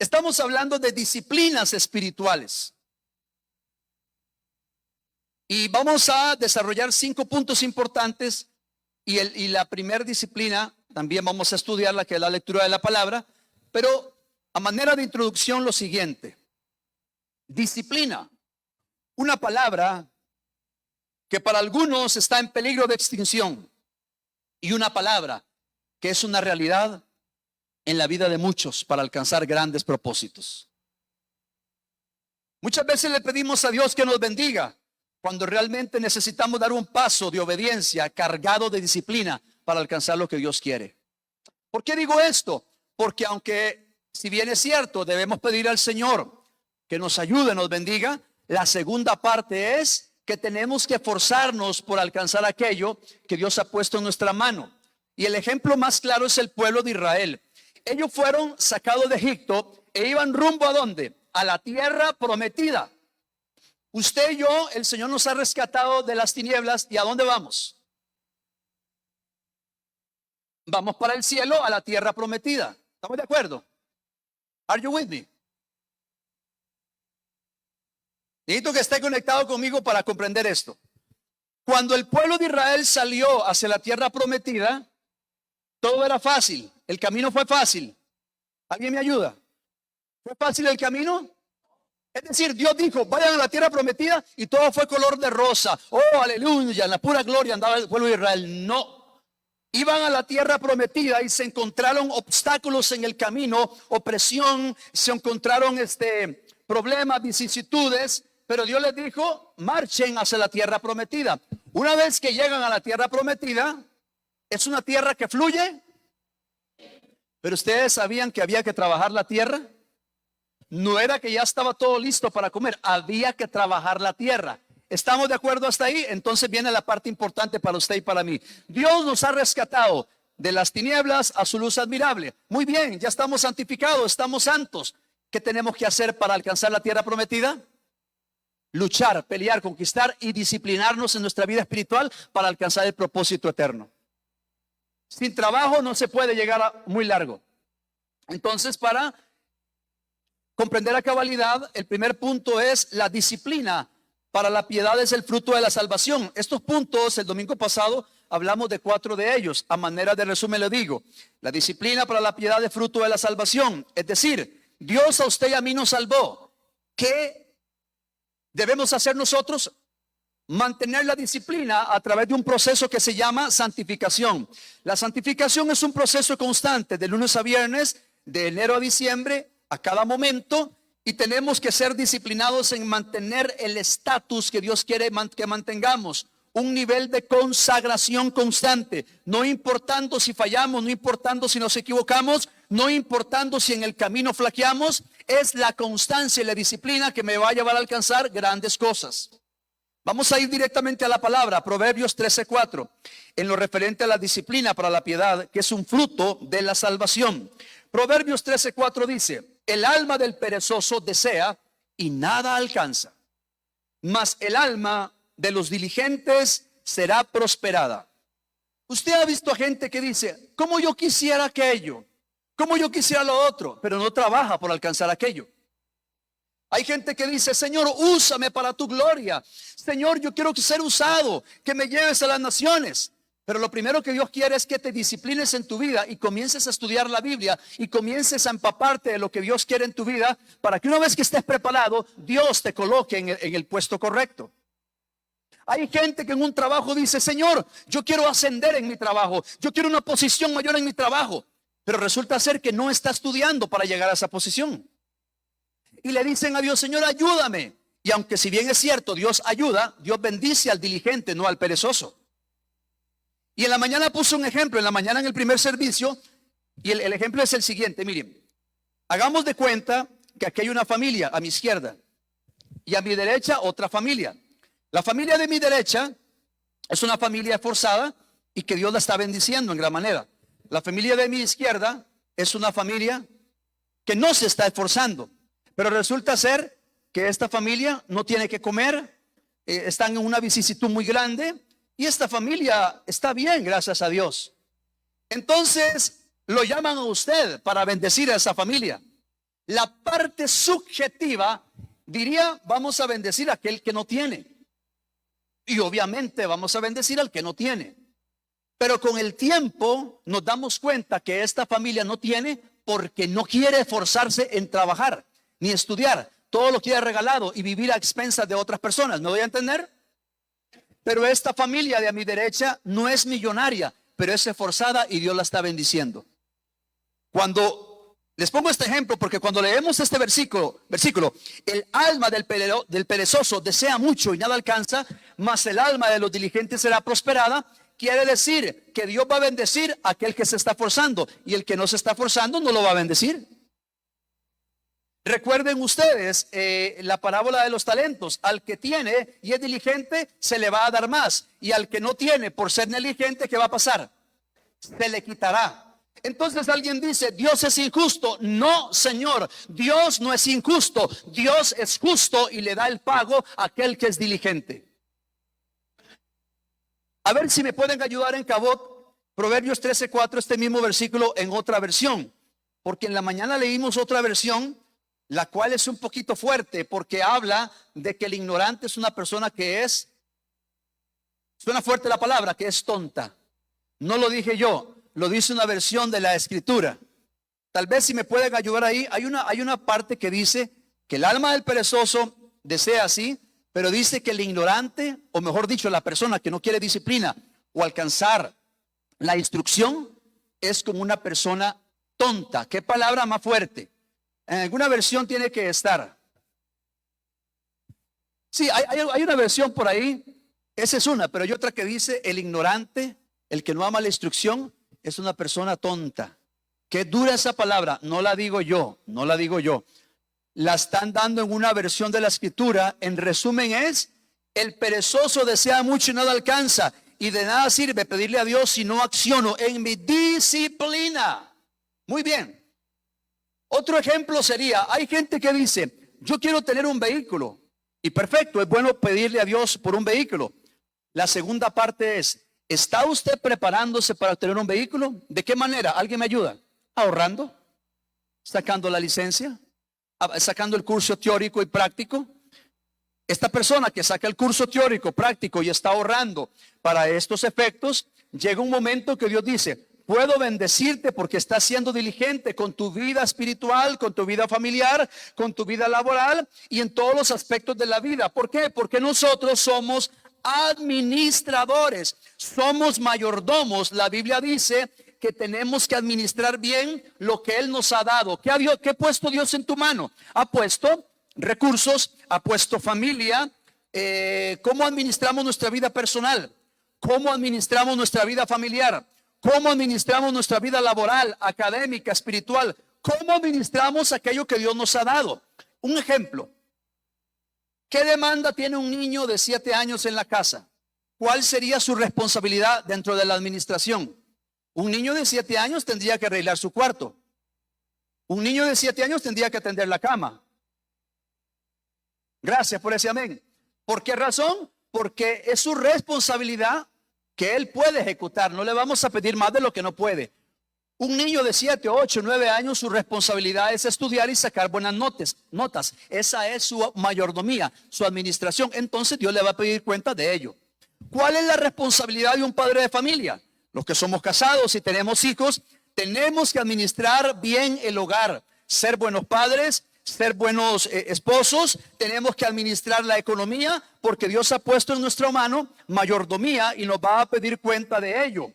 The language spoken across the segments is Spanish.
Estamos hablando de disciplinas espirituales. Y vamos a desarrollar 5 puntos importantes. Y la primera disciplina, también vamos a estudiarla, que es la lectura de la palabra. Pero a manera de introducción, lo siguiente. Disciplina. Una palabra que para algunos está en peligro de extinción. Y una palabra que es una realidad en la vida de muchos para alcanzar grandes propósitos. Muchas veces le pedimos a Dios que nos bendiga cuando realmente necesitamos dar un paso de obediencia cargado de disciplina para alcanzar lo que Dios quiere. ¿Por qué digo esto? Porque aunque, si bien es cierto, debemos pedir al Señor que nos ayude, nos bendiga, la segunda parte es que tenemos que esforzarnos por alcanzar aquello que Dios ha puesto en nuestra mano. Y el ejemplo más claro es el pueblo de Israel. Ellos fueron sacados de Egipto e iban rumbo ¿a dónde? A la tierra prometida. Usted y yo, el Señor nos ha rescatado de las tinieblas. ¿Y a dónde vamos? Vamos para el cielo, a la tierra prometida. ¿Estamos de acuerdo? Are you with me? Necesito que esté conectado conmigo para comprender esto. Cuando el pueblo de Israel salió hacia la tierra prometida, todo era fácil. El camino fue fácil. ¿Alguien me ayuda? ¿Fue fácil el camino? Es decir, Dios dijo, vayan a la tierra prometida y todo fue color de rosa. Oh, aleluya, en la pura gloria andaba el pueblo de Israel. No. Iban a la tierra prometida y se encontraron obstáculos en el camino, opresión, se encontraron problemas, vicisitudes. Pero Dios les dijo, marchen hacia la tierra prometida. Una vez que llegan a la tierra prometida, es una tierra que fluye. Pero ustedes sabían que había que trabajar la tierra. No era que ya estaba todo listo para comer, había que trabajar la tierra. ¿Estamos de acuerdo hasta ahí? Entonces viene la parte importante para usted y para mí. Dios nos ha rescatado de las tinieblas a su luz admirable. Muy bien, ya estamos santificados, estamos santos. ¿Qué tenemos que hacer para alcanzar la tierra prometida? Luchar, pelear, conquistar y disciplinarnos en nuestra vida espiritual para alcanzar el propósito eterno. Sin trabajo no se puede llegar a muy largo. Entonces, para comprender a cabalidad, el primer punto es la disciplina para la piedad es el fruto de la salvación. Estos puntos, el domingo pasado hablamos de 4 de ellos. A manera de resumen le digo, la disciplina para la piedad es fruto de la salvación. Es decir, Dios a usted y a mí nos salvó. ¿Qué debemos hacer nosotros? Mantener la disciplina a través de un proceso que se llama santificación. La santificación es un proceso constante de lunes a viernes, de enero a diciembre, a cada momento, y tenemos que ser disciplinados en mantener el estatus que Dios quiere que mantengamos, un nivel de consagración constante, no importando si fallamos, no importando si nos equivocamos, no importando si en el camino flaqueamos, es la constancia y la disciplina que me va a llevar a alcanzar grandes cosas. Vamos a ir directamente a la palabra, Proverbios 13:4, en lo referente a la disciplina para la piedad, que es un fruto de la salvación. Proverbios 13:4 dice, el alma del perezoso desea y nada alcanza, mas el alma de los diligentes será prosperada. Usted ha visto a gente que dice, ¿cómo yo quisiera aquello? ¿Cómo yo quisiera lo otro? Pero no trabaja por alcanzar aquello. Hay gente que dice, Señor, úsame para tu gloria. Señor, yo quiero ser usado, que me lleves a las naciones. Pero lo primero que Dios quiere es que te disciplines en tu vida y comiences a estudiar la Biblia y comiences a empaparte de lo que Dios quiere en tu vida para que una vez que estés preparado, Dios te coloque en el puesto correcto. Hay gente que en un trabajo dice, Señor, yo quiero ascender en mi trabajo, yo quiero una posición mayor en mi trabajo. Pero resulta ser que no está estudiando para llegar a esa posición. Y le dicen a Dios, Señor, ayúdame. Y aunque si bien es cierto, Dios ayuda, Dios bendice al diligente, no al perezoso. Y en la mañana puse un ejemplo, en la mañana en el primer servicio, y el ejemplo es el siguiente, miren. Hagamos de cuenta que aquí hay una familia a mi izquierda y a mi derecha otra familia. La familia de mi derecha es una familia esforzada y que Dios la está bendiciendo en gran manera. La familia de mi izquierda es una familia que no se está esforzando. Pero resulta ser que esta familia no tiene que comer, están en una vicisitud muy grande y esta familia está bien, gracias a Dios. Entonces lo llaman a usted para bendecir a esa familia. La parte subjetiva diría, vamos a bendecir a aquel que no tiene. Y obviamente vamos a bendecir al que no tiene. Pero con el tiempo nos damos cuenta que esta familia no tiene porque no quiere esforzarse en trabajar ni estudiar. Todo lo quiere regalado y vivir a expensas de otras personas. ¿Me voy a entender? Pero esta familia de a mi derecha no es millonaria, pero es esforzada y Dios la está bendiciendo. Cuando les pongo este ejemplo, porque cuando leemos este versículo, el alma del perezoso desea mucho y nada alcanza, mas el alma de los diligentes será prosperada. Quiere decir que Dios va a bendecir a aquel que se está forzando, y el que no se está forzando no lo va a bendecir. Recuerden ustedes la parábola de los talentos. Al que tiene y es diligente, se le va a dar más. Y al que no tiene, por ser negligente, ¿qué va a pasar? Se le quitará. Entonces alguien dice, Dios es injusto. No, Señor, Dios no es injusto. Dios es justo y le da el pago a aquel que es diligente. A ver si me pueden ayudar en Cabot, Proverbios 13:4, este mismo versículo en otra versión. Porque en la mañana leímos otra versión, la cual es un poquito fuerte, porque habla de que el ignorante es una persona que es, suena fuerte la palabra, que es tonta. No lo dije yo, lo dice una versión de la Escritura. Tal vez si me pueden ayudar ahí, hay una parte que dice que el alma del perezoso desea así, pero dice que el ignorante, o mejor dicho, la persona que no quiere disciplina o alcanzar la instrucción, es como una persona tonta. ¿Qué palabra más fuerte? En alguna versión tiene que estar. Sí, hay una versión por ahí, esa es una, pero hay otra que dice el ignorante, el que no ama la instrucción, es una persona tonta. Qué dura esa palabra, no la digo yo, no la digo yo. La están dando en una versión de la Escritura. En resumen es, el perezoso desea mucho y nada alcanza, y de nada sirve pedirle a Dios si no acciono en mi disciplina. Muy bien. Otro ejemplo sería, hay gente que dice, yo quiero tener un vehículo, y perfecto, es bueno pedirle a Dios por un vehículo. La segunda parte es, ¿está usted preparándose para tener un vehículo? ¿De qué manera? ¿Alguien me ayuda? ¿Ahorrando? ¿Sacando la licencia? ¿Sacando el curso teórico y práctico? Esta persona que saca el curso teórico, práctico y está ahorrando para estos efectos, llega un momento que Dios dice, puedo bendecirte porque estás siendo diligente con tu vida espiritual, con tu vida familiar, con tu vida laboral y en todos los aspectos de la vida. ¿Por qué? Porque nosotros somos administradores, somos mayordomos. La Biblia dice que tenemos que administrar bien lo que Él nos ha dado. ¿Qué ha puesto Dios en tu mano? Ha puesto recursos, ha puesto familia. ¿Cómo administramos nuestra vida personal? ¿Cómo administramos nuestra vida familiar? ¿Cómo administramos nuestra vida laboral, académica, espiritual? ¿Cómo administramos aquello que Dios nos ha dado? Un ejemplo. ¿Qué demanda tiene un niño de 7 años en la casa? ¿Cuál sería su responsabilidad dentro de la administración? Un niño de 7 años tendría que arreglar su cuarto. Un niño de 7 años tendría que atender la cama. Gracias por ese amén. ¿Por qué razón? Porque es su responsabilidad que él puede ejecutar. No le vamos a pedir más de lo que no puede. Un niño de 7, 8, 9 años, su responsabilidad es estudiar y sacar buenas notas. Esa es su mayordomía, su administración. Entonces Dios le va a pedir cuenta de ello. ¿Cuál es la responsabilidad de un padre de familia? Los que somos casados y tenemos hijos, tenemos que administrar bien el hogar, ser buenos padres, ser buenos esposos. Tenemos que administrar la economía porque Dios ha puesto en nuestra mano mayordomía y nos va a pedir cuenta de ello.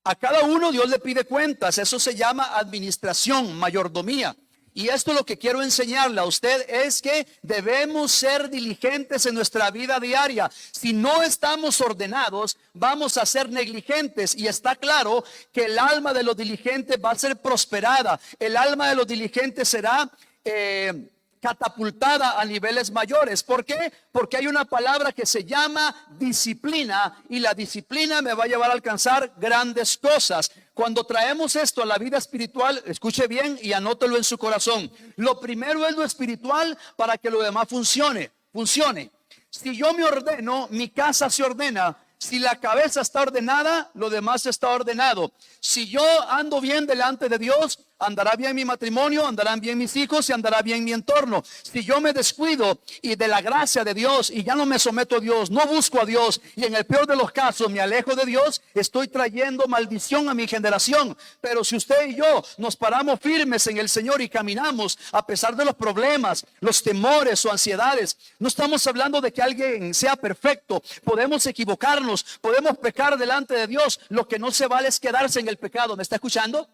A cada uno Dios le pide cuentas. Eso se llama administración, mayordomía. Y esto lo que quiero enseñarle a usted es que debemos ser diligentes en nuestra vida diaria. Si no estamos ordenados, vamos a ser negligentes. Y está claro que el alma de los diligentes va a ser prosperada. El alma de los diligentes será catapultada a niveles mayores. ¿Por qué? Porque hay una palabra que se llama disciplina, y la disciplina me va a llevar a alcanzar grandes cosas. Cuando traemos esto a la vida espiritual, escuche bien y anótelo en su corazón. Lo primero es lo espiritual para que lo demás funcione. Si yo me ordeno, mi casa se ordena. Si la cabeza está ordenada, lo demás está ordenado. Si yo ando bien delante de Dios, andará bien mi matrimonio, andarán bien mis hijos y andará bien mi entorno. Si yo me descuido y de la gracia de Dios y ya no me someto a Dios, no busco a Dios y en el peor de los casos me alejo de Dios, estoy trayendo maldición a mi generación. Pero si usted y yo nos paramos firmes en el Señor y caminamos a pesar de los problemas, los temores o ansiedades, no estamos hablando de que alguien sea perfecto. Podemos equivocarnos, podemos pecar delante de Dios. Lo que no se vale es quedarse en el pecado. ¿Me está escuchando?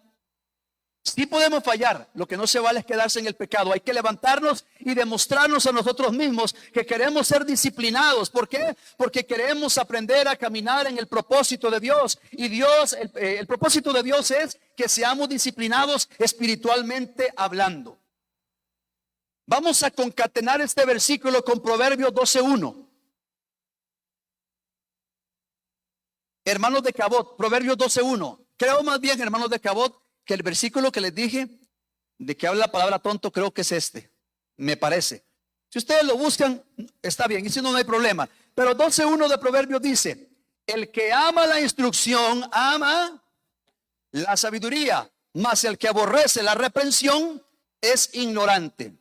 Sí podemos fallar, lo que no se vale es quedarse en el pecado. Hay que levantarnos y demostrarnos a nosotros mismos que queremos ser disciplinados. ¿Por qué? Porque queremos aprender a caminar en el propósito de Dios. Y Dios, el propósito de Dios es que seamos disciplinados espiritualmente hablando. Vamos a concatenar este versículo con Proverbios 12:1. Hermanos de Cabot, Proverbios 12:1. Creo más bien, hermanos de Cabot, que el versículo que les dije, de que habla la palabra tonto, creo que es este, me parece. Si ustedes lo buscan, está bien, y si no, no hay problema. Pero 12:1 de Proverbios dice: el que ama la instrucción, ama la sabiduría, mas el que aborrece la reprensión es ignorante.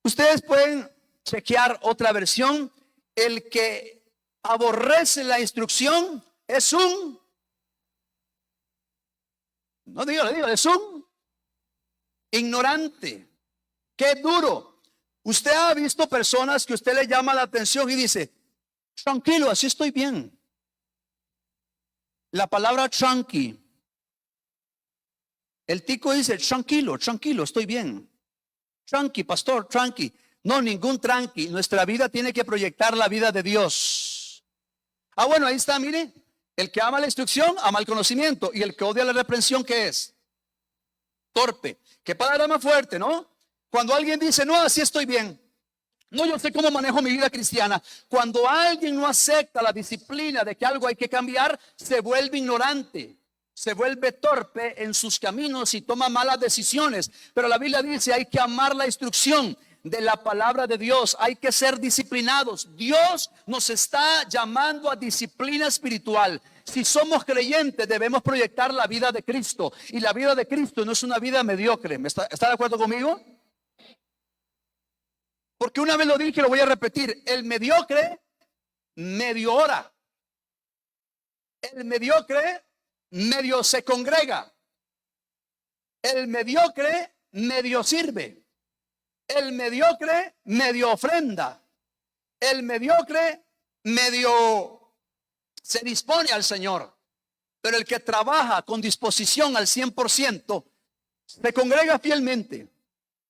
Ustedes pueden chequear otra versión. El que aborrece la instrucción es un... No digo, es un ignorante. Qué duro. Usted ha visto personas que usted le llama la atención y dice: tranquilo, así estoy bien. La palabra tranqui. El tico dice: tranquilo, tranquilo, estoy bien. Tranqui, pastor, tranqui. No, ningún tranqui. Nuestra vida tiene que proyectar la vida de Dios. Ah, bueno, ahí está, mire. El que ama la instrucción, ama el conocimiento. Y el que odia la reprensión, ¿qué es? Torpe. Qué palabra más fuerte, ¿no? Cuando alguien dice: no, así estoy bien. No, yo sé cómo manejo mi vida cristiana. Cuando alguien no acepta la disciplina de que algo hay que cambiar, se vuelve ignorante. Se vuelve torpe en sus caminos y toma malas decisiones. Pero la Biblia dice: hay que amar la instrucción de la palabra de Dios. Hay que ser disciplinados. Dios nos está llamando a disciplina espiritual. Si somos creyentes, debemos proyectar la vida de Cristo. Y la vida de Cristo no es una vida mediocre. ¿Está de acuerdo conmigo? Porque una vez lo dije y lo voy a repetir: el mediocre medio ora. El mediocre medio se congrega. El mediocre medio sirve. El mediocre medio ofrenda. El mediocre medio se dispone al Señor. Pero el que trabaja con disposición al 100%, se congrega fielmente.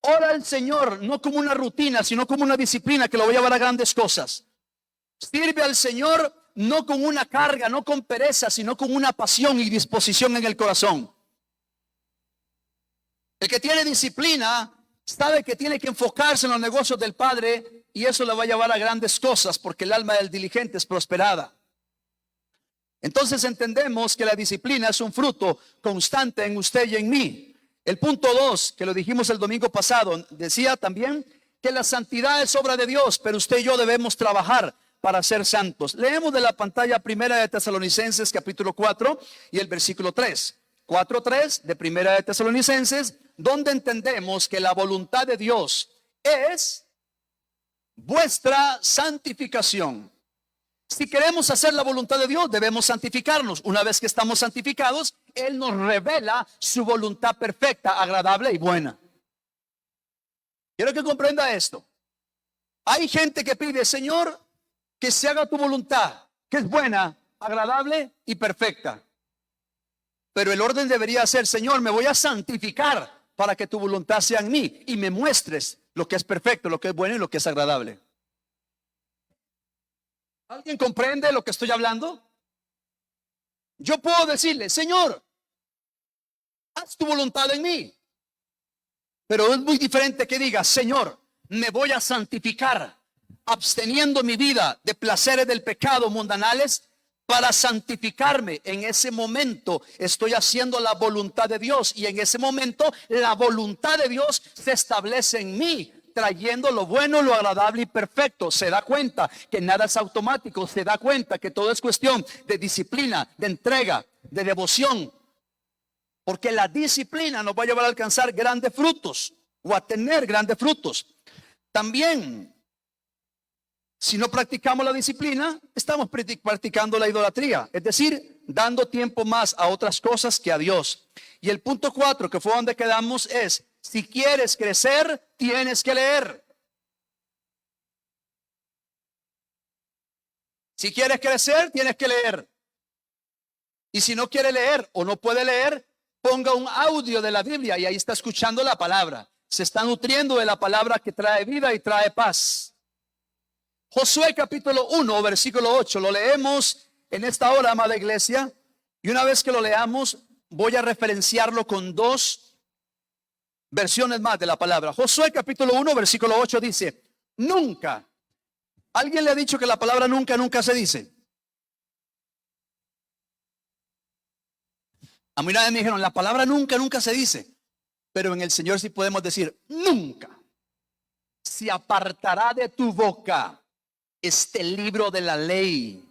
Ora al Señor no como una rutina, sino como una disciplina que lo va a llevar a grandes cosas. Sirve al Señor no con una carga, no con pereza, sino con una pasión y disposición en el corazón. El que tiene disciplina sabe que tiene que enfocarse en los negocios del Padre, y eso le va a llevar a grandes cosas, porque el alma del diligente es prosperada. Entonces entendemos que la disciplina es un fruto constante en usted y en mí. El punto 2, que lo dijimos el domingo pasado, decía también que la santidad es obra de Dios, pero usted y yo debemos trabajar para ser santos. Leemos de la pantalla Primera de Tesalonicenses capítulo 4 y el versículo 3. 4:3 de Primera de Tesalonicenses, donde entendemos que la voluntad de Dios es vuestra santificación. Si queremos hacer la voluntad de Dios, debemos santificarnos. Una vez que estamos santificados, Él nos revela su voluntad perfecta, agradable y buena. Quiero que comprenda esto. Hay gente que pide: Señor, que se haga tu voluntad, que es buena, agradable y perfecta. Pero el orden debería ser: Señor, me voy a santificar para que tu voluntad sea en mí y me muestres lo que es perfecto, lo que es bueno y lo que es agradable. ¿Alguien comprende lo que estoy hablando? Yo puedo decirle: Señor, haz tu voluntad en mí. Pero es muy diferente que diga: Señor, me voy a santificar, absteniendo mi vida de placeres del pecado mundanales para santificarme. En ese momento estoy haciendo la voluntad de Dios, y en ese momento la voluntad de Dios se establece en mí, trayendo lo bueno, lo agradable y perfecto. Se da cuenta que nada es automático. Se da cuenta que todo es cuestión de disciplina, de entrega, de devoción. Porque la disciplina nos va a llevar a alcanzar grandes frutos o a tener grandes frutos. También, si no practicamos la disciplina, estamos practicando la idolatría, es decir, dando tiempo más a otras cosas que a Dios. Y el punto 4, que fue donde quedamos, es: si quieres crecer, tienes que leer. Si quieres crecer, tienes que leer. Y si no quiere leer o no puede leer, ponga un audio de la Biblia y ahí está escuchando la palabra. Se está nutriendo de la palabra que trae vida y trae paz. Josué capítulo 1, versículo 8. Lo leemos en esta hora, amada iglesia. Y una vez que lo leamos, voy a referenciarlo con dos versiones más de la palabra. Josué capítulo 1, versículo 8 dice: nunca. ¿Alguien le ha dicho que la palabra nunca, nunca se dice? A mí una vez me dijeron, la palabra nunca, nunca se dice. Pero en el Señor sí podemos decir, nunca se apartará de tu boca este libro de la ley,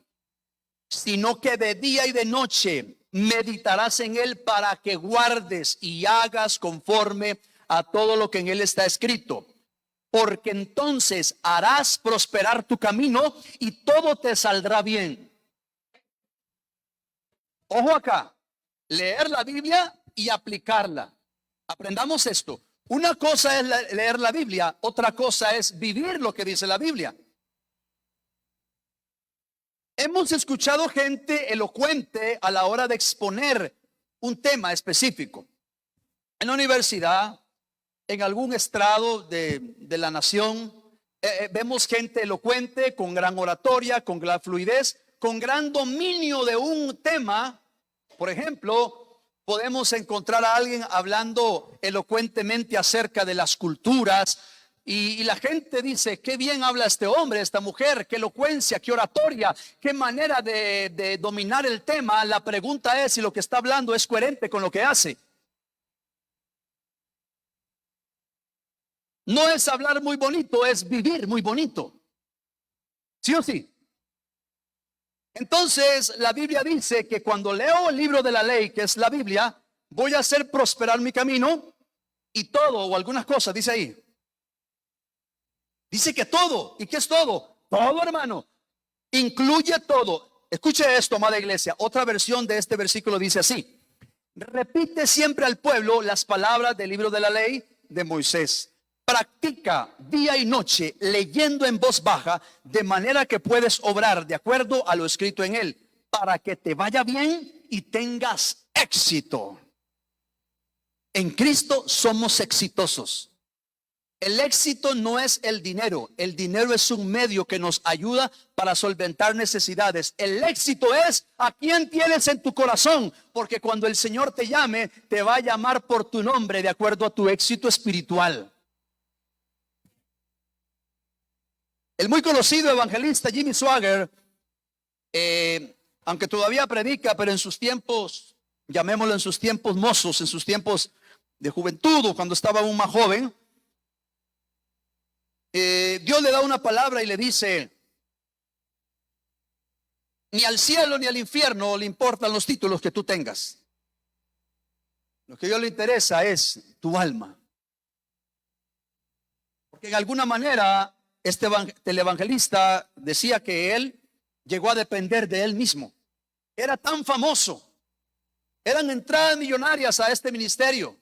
sino que de día y de noche meditarás en él para que guardes y hagas conforme a todo lo que en él está escrito. Porque entonces harás prosperar tu camino y todo te saldrá bien. Ojo acá, leer la Biblia y aplicarla. Aprendamos esto. Una cosa es leer la Biblia, otra cosa es vivir lo que dice la Biblia. Hemos escuchado gente elocuente a la hora de exponer un tema específico. En la universidad, en algún estrado de la nación, vemos gente elocuente, con gran oratoria, con gran fluidez, con gran dominio de un tema. Por ejemplo, podemos encontrar a alguien hablando elocuentemente acerca de las culturas y la gente dice, qué bien habla este hombre, esta mujer, qué elocuencia, qué oratoria, qué manera de dominar el tema. La pregunta es si lo que está hablando es coherente con lo que hace. No es hablar muy bonito, es vivir muy bonito. ¿Sí o sí? Entonces la Biblia dice que cuando leo el libro de la ley, que es la Biblia, voy a hacer prosperar mi camino y todo o algunas cosas, dice ahí. Dice que todo. ¿Y qué es todo? Todo, hermano. Incluye todo. Escuche esto, amada iglesia. Otra versión de este versículo dice así: repite siempre al pueblo las palabras del libro de la ley de Moisés. Practica día y noche leyendo en voz baja, de manera que puedes obrar de acuerdo a lo escrito en él, para que te vaya bien y tengas éxito. En Cristo somos exitosos. El éxito no es el dinero es un medio que nos ayuda para solventar necesidades. El éxito es a quién tienes en tu corazón, porque cuando el Señor te llame, te va a llamar por tu nombre de acuerdo a tu éxito espiritual. El muy conocido evangelista Jimmy Swaggart, aunque todavía predica, pero en sus tiempos, llamémoslo en sus tiempos mozos, en sus tiempos de juventud o cuando estaba aún más joven, Dios le da una palabra y le dice: ni al cielo ni al infierno le importan los títulos que tú tengas. Lo que a Dios le interesa es tu alma. Porque en alguna manera el evangelista decía que él llegó a depender de él mismo. Era tan famoso, eran entradas millonarias a este ministerio,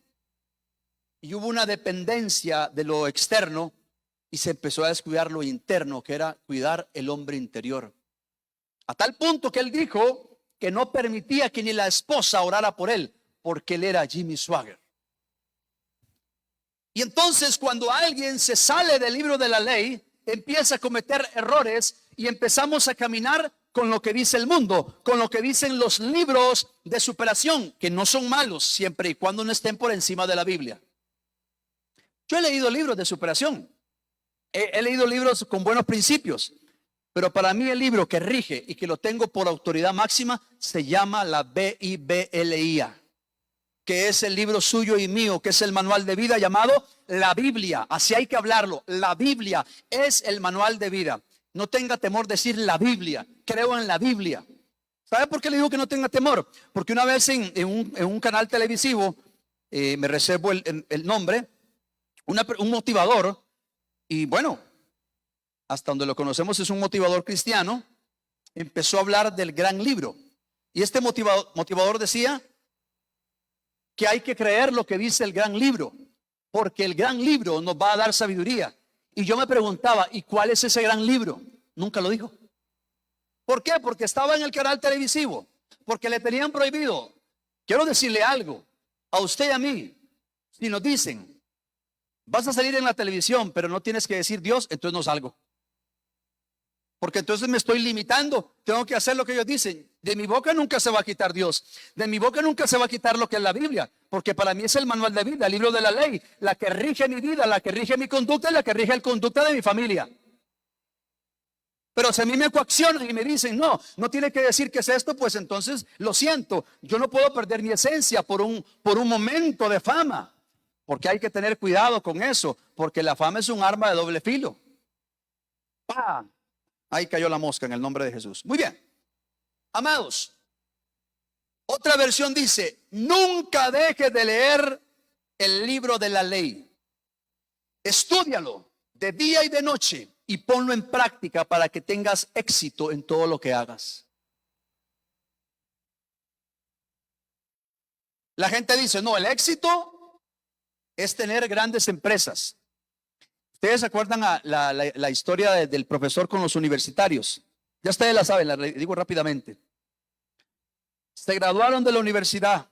y hubo una dependencia de lo externo y se empezó a descuidar lo interno, que era cuidar el hombre interior, a tal punto que él dijo que no permitía que ni la esposa orara por él, porque él era Jimmy Swaggart. Y entonces cuando alguien se sale del libro de la ley, empieza a cometer errores y empezamos a caminar con lo que dice el mundo, con lo que dicen los libros de superación, que no son malos siempre y cuando no estén por encima de la Biblia. Yo he leído libros de superación, he leído libros con buenos principios, pero para mí el libro que rige y que lo tengo por autoridad máxima se llama la Biblia, que es el libro suyo y mío, que es el manual de vida llamado la Biblia. Así hay que hablarlo. La Biblia es el manual de vida. No tenga temor de decir la Biblia. Creo en la Biblia. ¿Sabe por qué le digo que no tenga temor? Porque una vez en un canal televisivo, me reservo el nombre, un motivador, y bueno, hasta donde lo conocemos es un motivador cristiano, empezó a hablar del gran libro. Y este motivador decía que hay que creer lo que dice el gran libro, porque el gran libro nos va a dar sabiduría. Y yo me preguntaba, ¿y cuál es ese gran libro? Nunca lo dijo. ¿Por qué? Porque estaba en el canal televisivo, porque le tenían prohibido. Quiero decirle algo a usted y a mí. Si nos dicen, vas a salir en la televisión, pero no tienes que decir Dios, entonces no salgo. Porque entonces me estoy limitando. Tengo que hacer lo que ellos dicen. De mi boca nunca se va a quitar Dios. De mi boca nunca se va a quitar lo que es la Biblia. Porque para mí es el manual de vida, el libro de la ley. La que rige mi vida, la que rige mi conducta y la que rige el conducta de mi familia. Pero si a mí me coaccionan y me dicen, no, no tiene que decir que es esto, pues entonces lo siento. Yo no puedo perder mi esencia por un momento de fama. Porque hay que tener cuidado con eso. Porque la fama es un arma de doble filo. ¡Pah! Ahí cayó la mosca en el nombre de Jesús. Muy bien. Amados, otra versión dice, nunca dejes de leer el libro de la ley. Estúdialo de día y de noche y ponlo en práctica para que tengas éxito en todo lo que hagas. La gente dice, no, el éxito es tener grandes empresas. Ustedes se acuerdan la historia del profesor con los universitarios. Ya ustedes la saben, la digo rápidamente. Se graduaron de la universidad,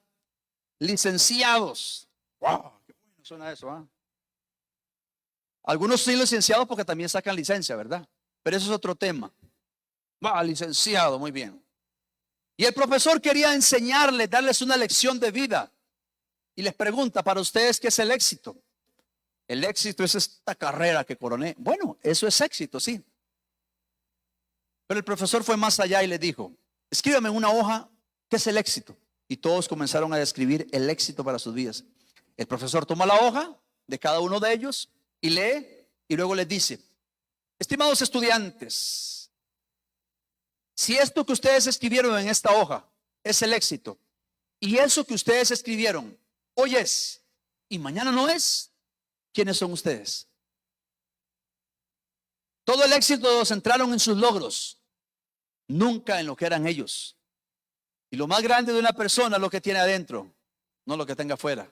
licenciados. ¡Wow! Qué bueno suena eso, ¿ah? Algunos sí licenciados porque también sacan licencia, ¿verdad? Pero eso es otro tema. Licenciado, muy bien. Y el profesor quería enseñarles, darles una lección de vida. Y les pregunta, para ustedes, ¿qué es el éxito? El éxito es esta carrera que coroné. Bueno, eso es éxito, sí. Pero el profesor fue más allá y le dijo, escríbame en una hoja, ¿qué es el éxito? Y todos comenzaron a describir el éxito para sus vidas. El profesor toma la hoja de cada uno de ellos y lee y luego les dice, estimados estudiantes, si esto que ustedes escribieron en esta hoja es el éxito y eso que ustedes escribieron hoy es y mañana no es, ¿quiénes son ustedes? Todo el éxito lo centraron en sus logros, nunca en lo que eran ellos. Y lo más grande de una persona es lo que tiene adentro, no lo que tenga afuera.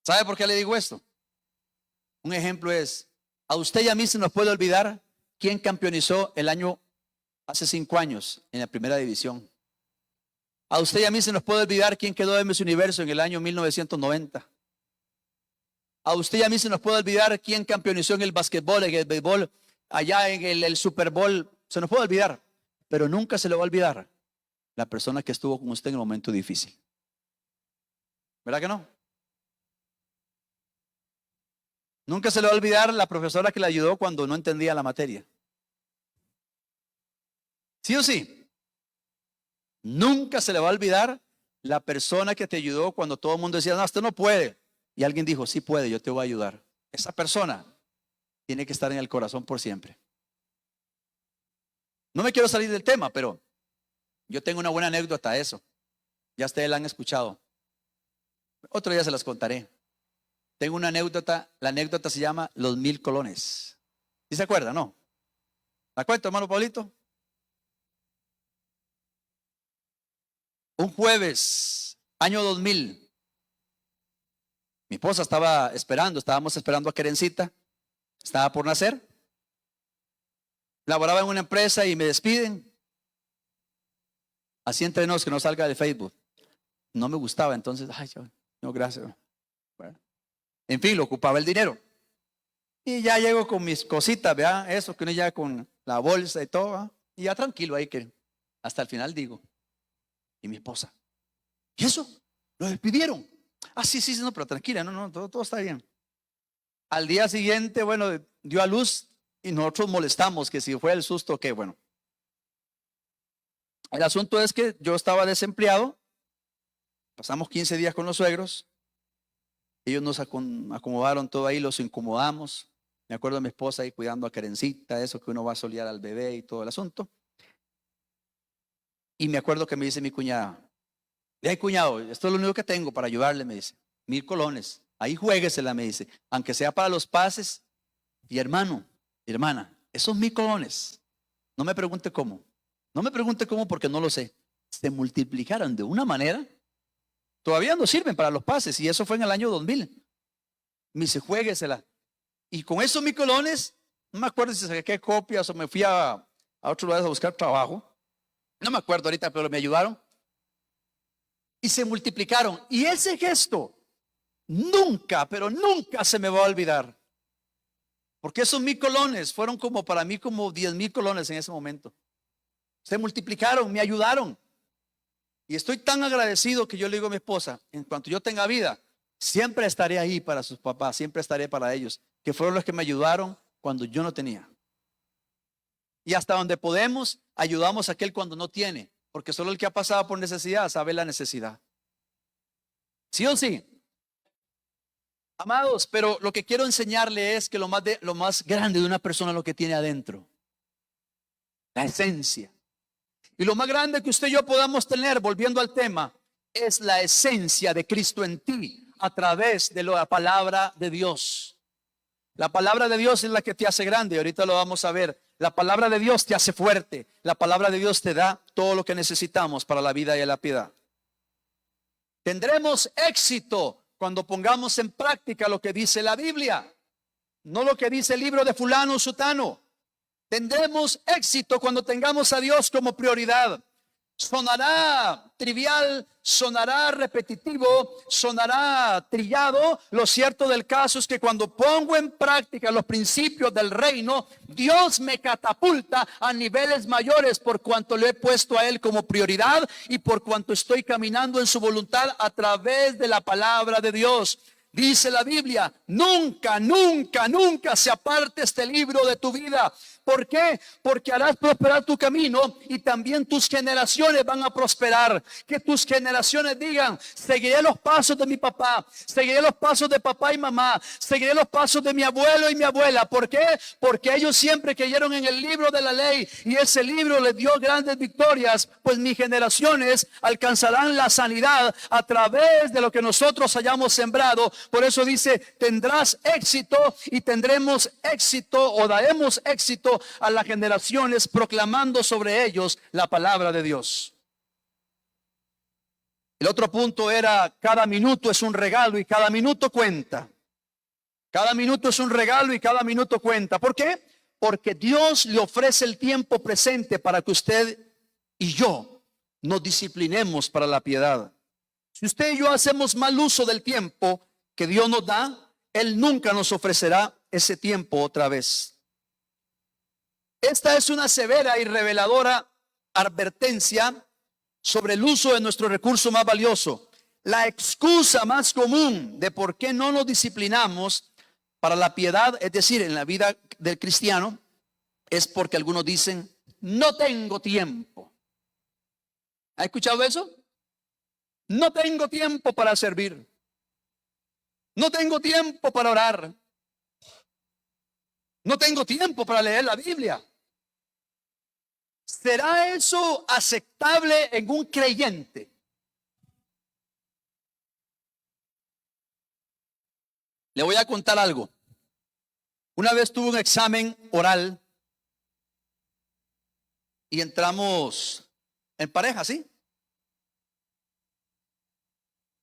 ¿Sabe por qué le digo esto? Un ejemplo es, a usted y a mí se nos puede olvidar quién campeonizó el año hace 5 años en la primera división. A usted y a mí se nos puede olvidar quién quedó en Miss Universo en el año 1990. A usted y a mí se nos puede olvidar quién campeonizó en el basquetbol, en el béisbol, allá en el Super Bowl. Se nos puede olvidar, pero nunca se le va a olvidar la persona que estuvo con usted en el momento difícil. ¿Verdad que no? Nunca se le va a olvidar la profesora que le ayudó cuando no entendía la materia. ¿Sí o sí? Nunca se le va a olvidar la persona que te ayudó cuando todo el mundo decía, no, usted no puede. Y alguien dijo, sí puede, yo te voy a ayudar. Esa persona tiene que estar en el corazón por siempre. No me quiero salir del tema, pero yo tengo una buena anécdota a eso. Ya ustedes la han escuchado. Otro día se las contaré. Tengo una anécdota, la anécdota se llama Los 1000 colones. ¿Sí se acuerda, no? ¿La cuento, hermano Pablito? Un jueves, año 2000. Mi esposa estaba esperando, estábamos esperando a Kerencita. Estaba por nacer. Laboraba en una empresa y me despiden. Así entre nos que no salga de Facebook. No me gustaba, entonces, ay, no, gracias. Bueno. En fin, lo ocupaba el dinero. Y ya llego con mis cositas, ¿verdad? Eso que uno ya con la bolsa y todo, ¿verdad? Y ya tranquilo ahí que hasta el final digo. Y mi esposa, ¿y eso? ¿Lo despidieron? Ah, sí, no, pero tranquila, no, todo está bien. Al día siguiente, bueno, dio a luz y nosotros molestamos que si fue el susto, que bueno. El asunto es que yo estaba desempleado, pasamos 15 días con los suegros, ellos nos acomodaron todo ahí, los incomodamos. Me acuerdo de mi esposa ahí cuidando a Karencita, eso que uno va a solear al bebé y todo el asunto. Y me acuerdo que me dice mi cuñada, ay cuñado, esto es lo único que tengo para ayudarle, me dice, 1,000 colones, ahí juéguesela, me dice, aunque sea para los pases. Y hermano, hermana, esos 1,000 colones, no me pregunte cómo, no me pregunte cómo porque no lo sé, se multiplicaron de una manera, todavía no sirven para los pases y eso fue en el año 2000. Me dice, juéguesela. Y con esos 1,000 colones, no me acuerdo si saqué copias o me fui a otro lugar a buscar trabajo. No me acuerdo ahorita, pero me ayudaron. Y se multiplicaron. Y ese gesto nunca, pero nunca se me va a olvidar. Porque esos 1,000 colones fueron como para mí como 10,000 colones en ese momento. Se multiplicaron, me ayudaron. Y estoy tan agradecido que yo le digo a mi esposa, en cuanto yo tenga vida, siempre estaré ahí para sus papás, siempre estaré para ellos, que fueron los que me ayudaron cuando yo no tenía. Y hasta donde podemos, ayudamos a aquel cuando no tiene, porque solo el que ha pasado por necesidad sabe la necesidad. ¿Sí o sí? Amados, pero lo que quiero enseñarle es que lo más grande de una persona es lo que tiene adentro, la esencia. Y lo más grande que usted y yo podamos tener, volviendo al tema, es la esencia de Cristo en ti a través de la palabra de Dios. La palabra de Dios es la que te hace grande, ahorita lo vamos a ver. La palabra de Dios te hace fuerte. La palabra de Dios te da todo lo que necesitamos para la vida y la piedad. Tendremos éxito cuando pongamos en práctica lo que dice la Biblia, no lo que dice el libro de fulano o sutano. Tendremos éxito cuando tengamos a Dios como prioridad. Sonará trivial, sonará repetitivo, sonará trillado. Lo cierto del caso es que cuando pongo en práctica los principios del reino, Dios me catapulta a niveles mayores por cuanto le he puesto a Él como prioridad y por cuanto estoy caminando en su voluntad a través de la palabra de Dios. Dice la Biblia, nunca, nunca, nunca se aparte este libro de tu vida. ¿Por qué? Porque harás prosperar tu camino y también tus generaciones van a prosperar. Que tus generaciones digan, seguiré los pasos de mi papá, seguiré los pasos de papá y mamá, seguiré los pasos de mi abuelo y mi abuela. ¿Por qué? Porque ellos siempre creyeron en el libro de la ley y ese libro les dio grandes victorias. Pues mis generaciones alcanzarán la sanidad a través de lo que nosotros hayamos sembrado. Por eso dice, tendrás éxito y tendremos éxito o daremos éxito a las generaciones proclamando sobre ellos la palabra de Dios. El otro punto era, cada minuto es un regalo y cada minuto cuenta. Cada minuto es un regalo y cada minuto cuenta. ¿Por qué? Porque Dios le ofrece el tiempo presente para que usted y yo nos disciplinemos para la piedad. Si usted y yo hacemos mal uso del tiempo que Dios nos da, Él nunca nos ofrecerá ese tiempo otra vez. Esta es una severa y reveladora advertencia sobre el uso de nuestro recurso más valioso. La excusa más común de por qué no nos disciplinamos para la piedad, es decir, en la vida del cristiano, es porque algunos dicen, no tengo tiempo. ¿Ha escuchado eso? No tengo tiempo para servir. No tengo tiempo para orar. No tengo tiempo para leer la Biblia. ¿Será eso aceptable en un creyente? Le voy a contar algo. Una vez tuve un examen oral y entramos en pareja, ¿sí?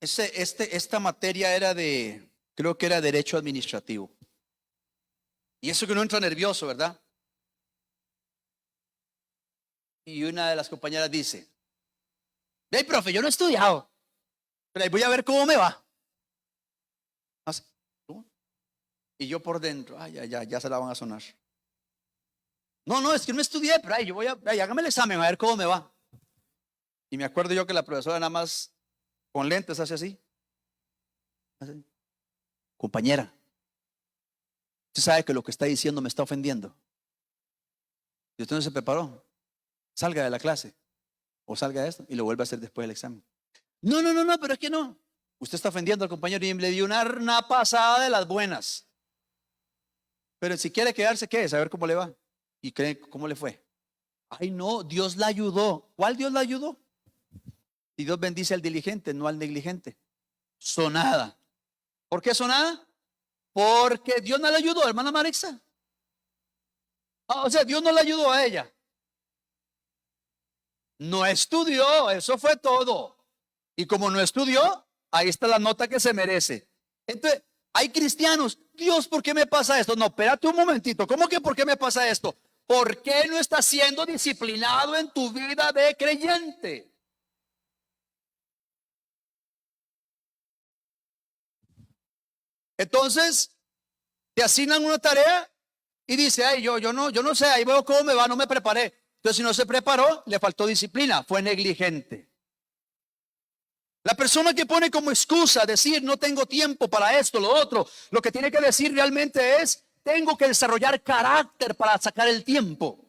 Esta materia era creo que era derecho administrativo. Y eso que uno entra nervioso, ¿verdad? Y una de las compañeras dice, hey, profe, yo no he estudiado, pero ahí voy a ver cómo me va. Y yo por dentro, ya se la van a sonar. No, es que no estudié, pero yo hágame el examen a ver cómo me va. Y me acuerdo yo que la profesora nada más con lentes hace así. Compañera, usted sabe que lo que está diciendo me está ofendiendo. Y usted no se preparó. Salga de la clase o salga de esto y lo vuelve a hacer después del examen. No, pero es que no. Usted está ofendiendo al compañero y le dio una pasada de las buenas. Pero si quiere quedarse, ¿qué? A ver cómo le va. ¿Y cree cómo le fue? Ay, no, Dios la ayudó. ¿Cuál Dios la ayudó? Y Dios bendice al diligente, no al negligente. Sonada. ¿Por qué sonada? Porque Dios no la ayudó, hermana Marixa. O sea, Dios no la ayudó a ella. No estudió, eso fue todo. Y como no estudió, ahí está la nota que se merece. Entonces, hay cristianos, Dios, ¿por qué me pasa esto? No, espérate un momentito, ¿cómo que por qué me pasa esto? ¿Por qué no estás siendo disciplinado en tu vida de creyente? Entonces, te asignan una tarea y dice, ay, yo no sé, ahí veo cómo me va, no me preparé. Entonces, si no se preparó, le faltó disciplina, fue negligente. La persona que pone como excusa decir no tengo tiempo para esto, lo otro, lo que tiene que decir realmente es tengo que desarrollar carácter para sacar el tiempo.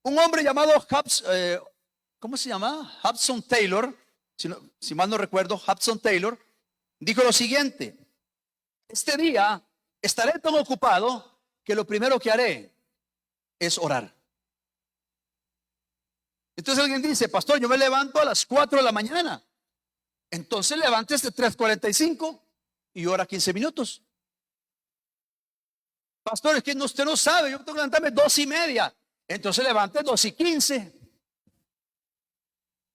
Un hombre llamado ¿cómo se llama? Hudson Taylor, si mal no recuerdo, Hudson Taylor, dijo lo siguiente: este día estaré tan ocupado que lo primero que haré es orar. Entonces alguien dice, pastor, yo me levanto a las 4 de la mañana. Entonces levántese 3:45 y ora 15 minutos. Pastor, es que usted no sabe, yo tengo que levantarme 2:30. Entonces levante 2:15.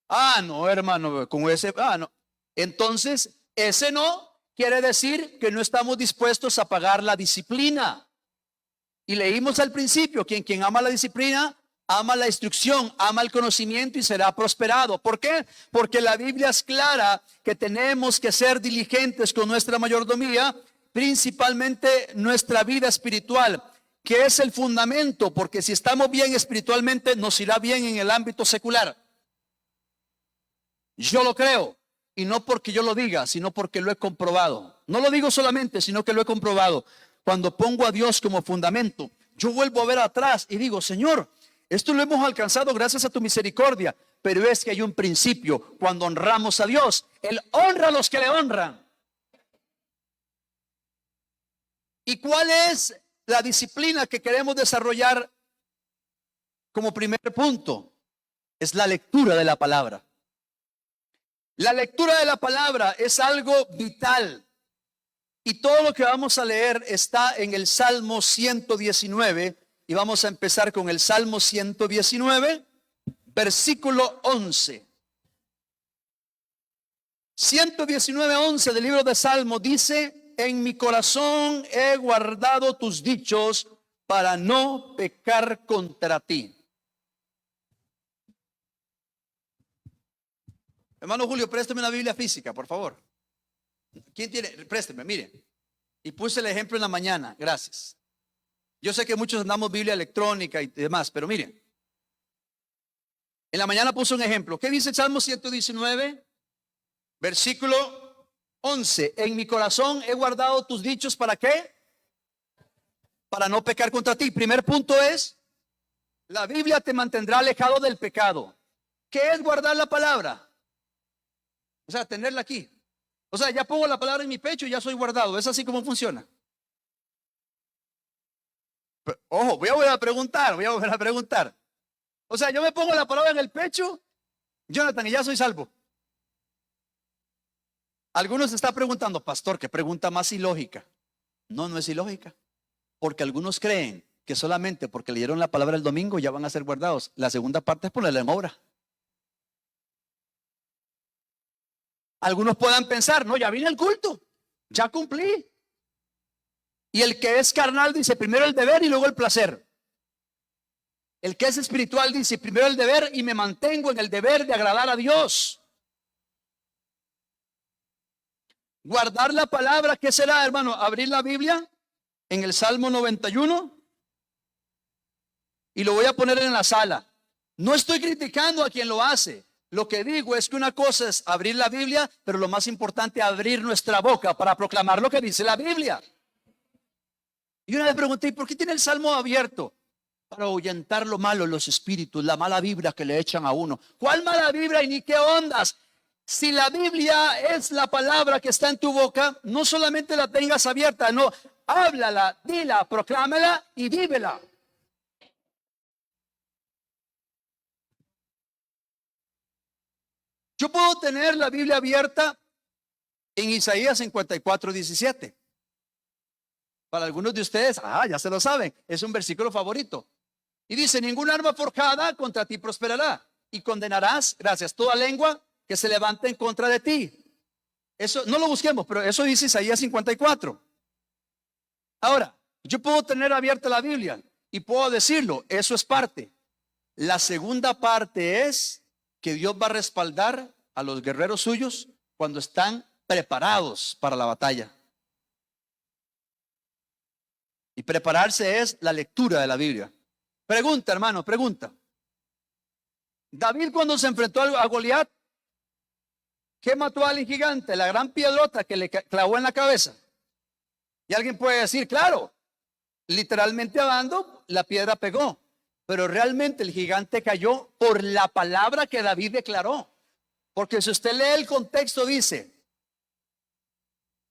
Ah, no, hermano, con ese, no. Entonces, ese no quiere decir que no estamos dispuestos a pagar la disciplina. Y leímos al principio, quien ama la disciplina, ama la instrucción, ama el conocimiento y será prosperado. ¿Por qué? Porque la Biblia es clara que tenemos que ser diligentes con nuestra mayordomía, principalmente nuestra vida espiritual, que es el fundamento, porque si estamos bien espiritualmente, nos irá bien en el ámbito secular. Yo lo creo, y no porque yo lo diga, sino porque lo he comprobado. No lo digo solamente, sino que lo he comprobado. Cuando pongo a Dios como fundamento, yo vuelvo a ver atrás y digo, Señor, esto lo hemos alcanzado gracias a tu misericordia, pero es que hay un principio. Cuando honramos a Dios, Él honra a los que le honran. ¿Y cuál es la disciplina que queremos desarrollar como primer punto? Es la lectura de la palabra. La lectura de la palabra es algo vital. Y todo lo que vamos a leer está en el Salmo 119. Y vamos a empezar con el Salmo 119, versículo 11. 119:11 del libro de Salmo dice: en mi corazón he guardado tus dichos para no pecar contra ti. Hermano Julio, présteme una Biblia física, por favor. ¿Quién tiene? Présteme, mire. Y puse el ejemplo en la mañana, gracias. Yo sé que muchos andamos Biblia electrónica y demás, pero miren. En la mañana puse un ejemplo. ¿Qué dice el Salmo 119? Versículo 11. En mi corazón he guardado tus dichos, ¿para qué? Para no pecar contra ti. Primer punto es, la Biblia te mantendrá alejado del pecado. ¿Qué es guardar la palabra? O sea, tenerla aquí. O sea, ya pongo la palabra en mi pecho y ya soy guardado. ¿Es así como funciona? Pero, ojo, voy a volver a preguntar. O sea, yo me pongo la palabra en el pecho, Jonathan, y ya soy salvo. Algunos se están preguntando, pastor, ¿qué pregunta más ilógica? No, no es ilógica. Porque algunos creen que solamente porque leyeron la palabra el domingo ya van a ser guardados. La segunda parte es ponerla en obra. Algunos puedan pensar, no, ya vine al culto, ya cumplí. Y el que es carnal dice primero el deber y luego el placer. El que es espiritual dice primero el deber y me mantengo en el deber de agradar a Dios. Guardar la palabra, ¿qué será, hermano? Abrir la Biblia en el Salmo 91 y lo voy a poner en la sala. No estoy criticando a quien lo hace. Lo que digo es que una cosa es abrir la Biblia, pero lo más importante es abrir nuestra boca para proclamar lo que dice la Biblia. Y una vez pregunté, ¿por qué tiene el Salmo abierto? Para ahuyentar lo malo, los espíritus, la mala vibra que le echan a uno. ¿Cuál mala vibra y ni qué ondas? Si la Biblia es la palabra que está en tu boca, no solamente la tengas abierta, no, háblala, dila, proclámala y vívela. Yo puedo tener la Biblia abierta en Isaías 54:17. Para algunos de ustedes, ya se lo saben, es un versículo favorito. Y dice, ningún arma forjada contra ti prosperará, y condenarás, gracias, toda lengua que se levante en contra de ti. Eso no lo busquemos, pero eso dice Isaías 54. Ahora, yo puedo tener abierta la Biblia y puedo decirlo, eso es parte. La segunda parte es que Dios va a respaldar a los guerreros suyos cuando están preparados para la batalla. Y prepararse es la lectura de la Biblia. Pregunta, hermano, pregunta. David, cuando se enfrentó a Goliat, ¿qué mató al gigante? La gran piedrota que le clavó en la cabeza. Y alguien puede decir, claro, literalmente hablando, la piedra pegó. Pero realmente el gigante cayó por la palabra que David declaró. Porque si usted lee el contexto, dice,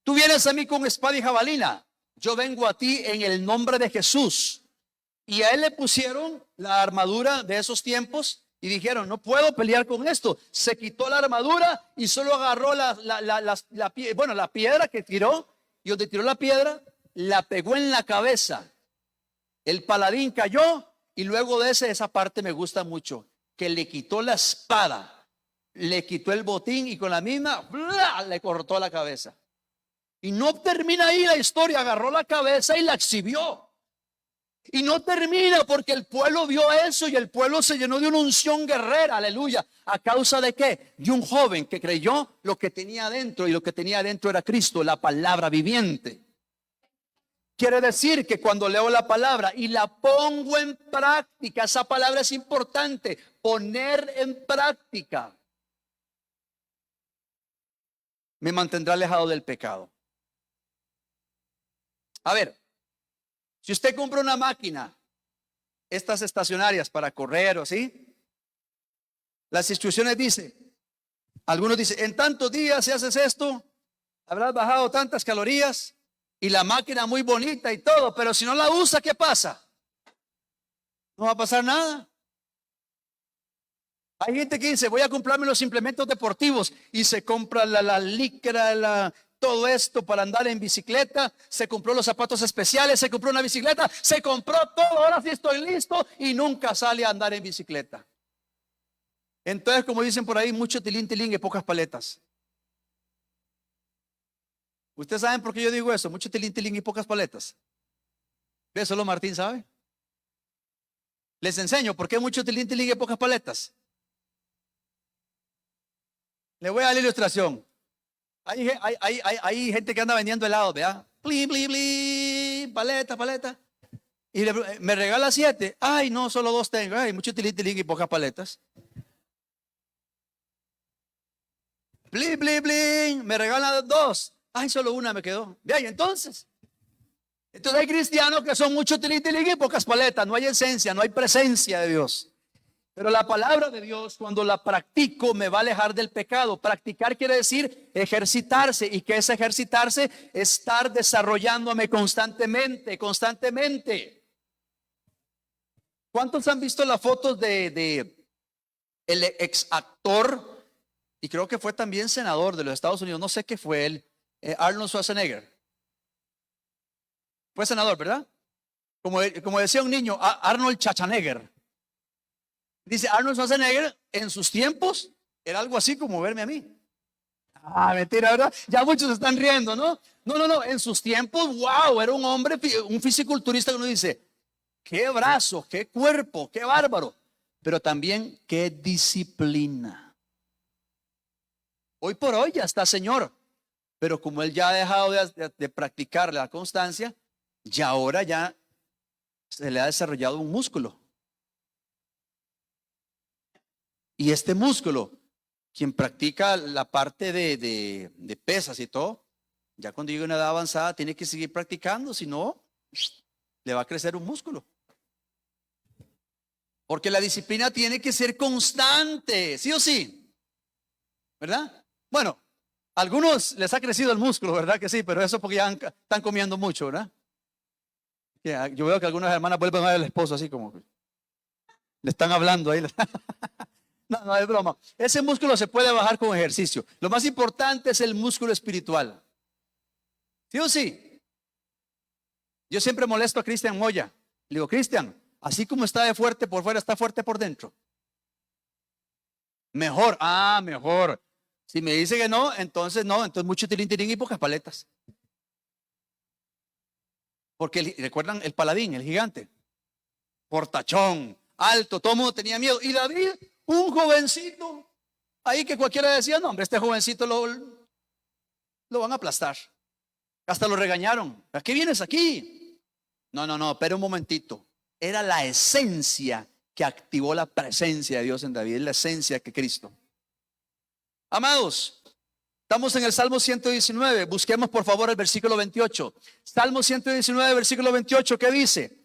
tú vienes a mí con espada y jabalina, yo vengo a ti en el nombre de Jesús. Y a él le pusieron la armadura de esos tiempos y dijeron, no puedo pelear con esto. Se quitó la armadura y solo agarró la piedra que tiró, y donde tiró la piedra, la pegó en la cabeza. El paladín cayó, y luego de esa parte me gusta mucho, que le quitó la espada, le quitó el botín y con la misma, ¡bla!, le cortó la cabeza. Y no termina ahí la historia, agarró la cabeza y la exhibió. Y no termina porque el pueblo vio eso y el pueblo se llenó de una unción guerrera, aleluya. ¿A causa de qué? De un joven que creyó lo que tenía adentro, y lo que tenía adentro era Cristo, la palabra viviente. Quiere decir que cuando leo la palabra y la pongo en práctica, esa palabra es importante, poner en práctica, me mantendrá alejado del pecado. A ver, si usted compra una máquina, estas estacionarias para correr o así, las instrucciones dicen, algunos dicen, en tantos días si haces esto, habrás bajado tantas calorías, y la máquina muy bonita y todo, pero si no la usa, ¿qué pasa? No va a pasar nada. Hay gente que dice, voy a comprarme los implementos deportivos, y se compra la licra, todo esto para andar en bicicleta, se compró los zapatos especiales, se compró una bicicleta, se compró todo, ahora sí estoy listo, y nunca sale a andar en bicicleta. Entonces, como dicen por ahí, mucho tilín tilín y pocas paletas. ¿Ustedes saben por qué yo digo eso? Mucho tilín tilín y pocas paletas. ¿Ve? Solo Martín sabe. Les enseño por qué mucho tilín tilín y pocas paletas. Le voy a dar la ilustración. Hay gente que anda vendiendo helados, ¿verdad? Bli, bli, bli, paleta, paleta. Y me regala 7. Ay, no, solo 2 tengo. Ay, mucho tilín tilín y pocas paletas. Bli, bli, bli, me regala 2. Ay, solo una me quedó. De ahí, entonces hay cristianos que son mucho tilín tilín y pocas paletas. No hay esencia, no hay presencia de Dios. Pero la palabra de Dios, cuando la practico, me va a alejar del pecado. Practicar quiere decir ejercitarse. ¿Y qué es ejercitarse? Estar desarrollándome constantemente, constantemente. ¿Cuántos han visto las fotos de el ex actor? Y creo que fue también senador de los Estados Unidos. No sé qué fue él. Arnold Schwarzenegger. Fue senador, ¿verdad? Como decía un niño, Arnold Schwarzenegger. Dice, Arnold Schwarzenegger en sus tiempos era algo así como verme a mí. Mentira, ¿verdad? Ya muchos están riendo, ¿no? No, en sus tiempos, wow, era un hombre, un fisiculturista que uno dice, qué brazo, qué cuerpo, qué bárbaro, pero también qué disciplina. Hoy por hoy ya está señor, pero como él ya ha dejado de practicar la constancia, ya ahora ya se le ha desarrollado un músculo. Y este músculo, quien practica la parte de pesas y todo, ya cuando llegue a una edad avanzada tiene que seguir practicando, si no, le va a crecer un músculo. Porque la disciplina tiene que ser constante, sí o sí, ¿verdad? Bueno, a algunos les ha crecido el músculo, ¿verdad que sí? Pero eso porque ya están comiendo mucho, ¿verdad? Yo veo que algunas hermanas vuelven a ver al esposo así como que le están hablando ahí. No, no es broma. Ese músculo se puede bajar con ejercicio. Lo más importante es el músculo espiritual. ¿Sí o sí? Yo siempre molesto a Cristian Moya. Le digo, Cristian, así como está de fuerte por fuera, está fuerte por dentro. Mejor, mejor. Si me dice que no, entonces mucho tirín y pocas paletas. Porque recuerdan el paladín, el gigante, portachón, alto, todo el mundo tenía miedo. Y David, un jovencito, ahí que cualquiera decía, no hombre, este jovencito lo van a aplastar. Hasta lo regañaron. ¿A qué vienes aquí? No, pero un momentito. Era la esencia que activó la presencia de Dios en David, es la esencia que Cristo. Amados, estamos en el Salmo 119, busquemos por favor el versículo 28. Salmo 119, versículo 28, ¿qué dice?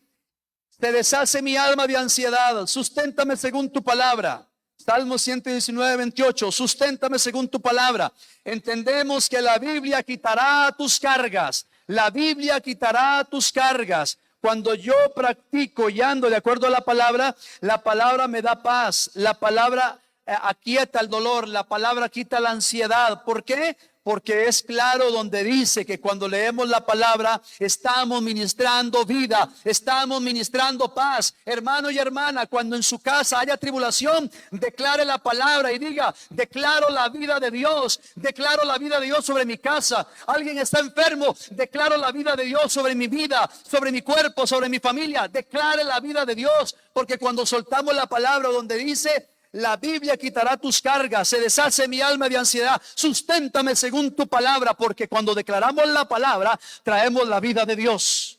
Se deshace mi alma de ansiedad, susténtame según tu palabra. Salmo 119, 28, susténtame según tu palabra. Entendemos que la Biblia quitará tus cargas. La Biblia quitará tus cargas. Cuando yo practico y ando de acuerdo a la palabra me da paz. La palabra aquieta el dolor, la palabra quita la ansiedad. ¿Por qué? Porque es claro donde dice que cuando leemos la palabra estamos ministrando vida, estamos ministrando paz. Hermano y hermana, cuando en su casa haya tribulación, declare la palabra y diga, declaro la vida de Dios, declaro la vida de Dios sobre mi casa. Alguien está enfermo, declaro la vida de Dios sobre mi vida, sobre mi cuerpo, sobre mi familia. Declare la vida de Dios, porque cuando soltamos la palabra donde dice, la Biblia quitará tus cargas, se deshace mi alma de ansiedad, susténtame según tu palabra, porque cuando declaramos la palabra, traemos la vida de Dios.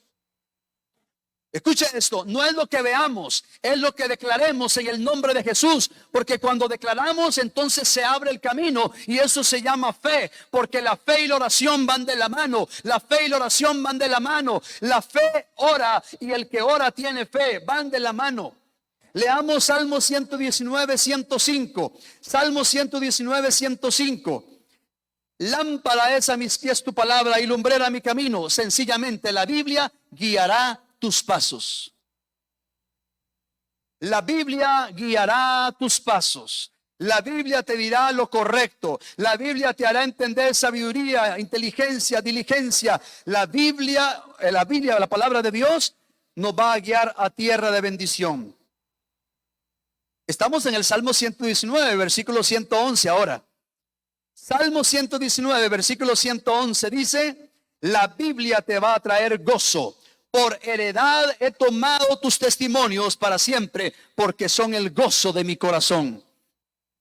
Escuche esto, no es lo que veamos, es lo que declaremos en el nombre de Jesús, porque cuando declaramos entonces se abre el camino y eso se llama fe, porque la fe y la oración van de la mano, la fe y la oración van de la mano, la fe ora y el que ora tiene fe, van de la mano. Leamos Salmo 119, 105. Salmo 119, 105. Lámpara es a mis pies tu palabra y lumbrera mi camino. Sencillamente la Biblia guiará tus pasos. La Biblia guiará tus pasos. La Biblia te dirá lo correcto. La Biblia te hará entender sabiduría, inteligencia, diligencia. La Biblia, la palabra de Dios, nos va a guiar a tierra de bendición. Estamos en el Salmo 119, versículo 111 ahora. Salmo 119, versículo 111 dice, la Biblia te va a traer gozo. Por heredad he tomado tus testimonios para siempre, porque son el gozo de mi corazón.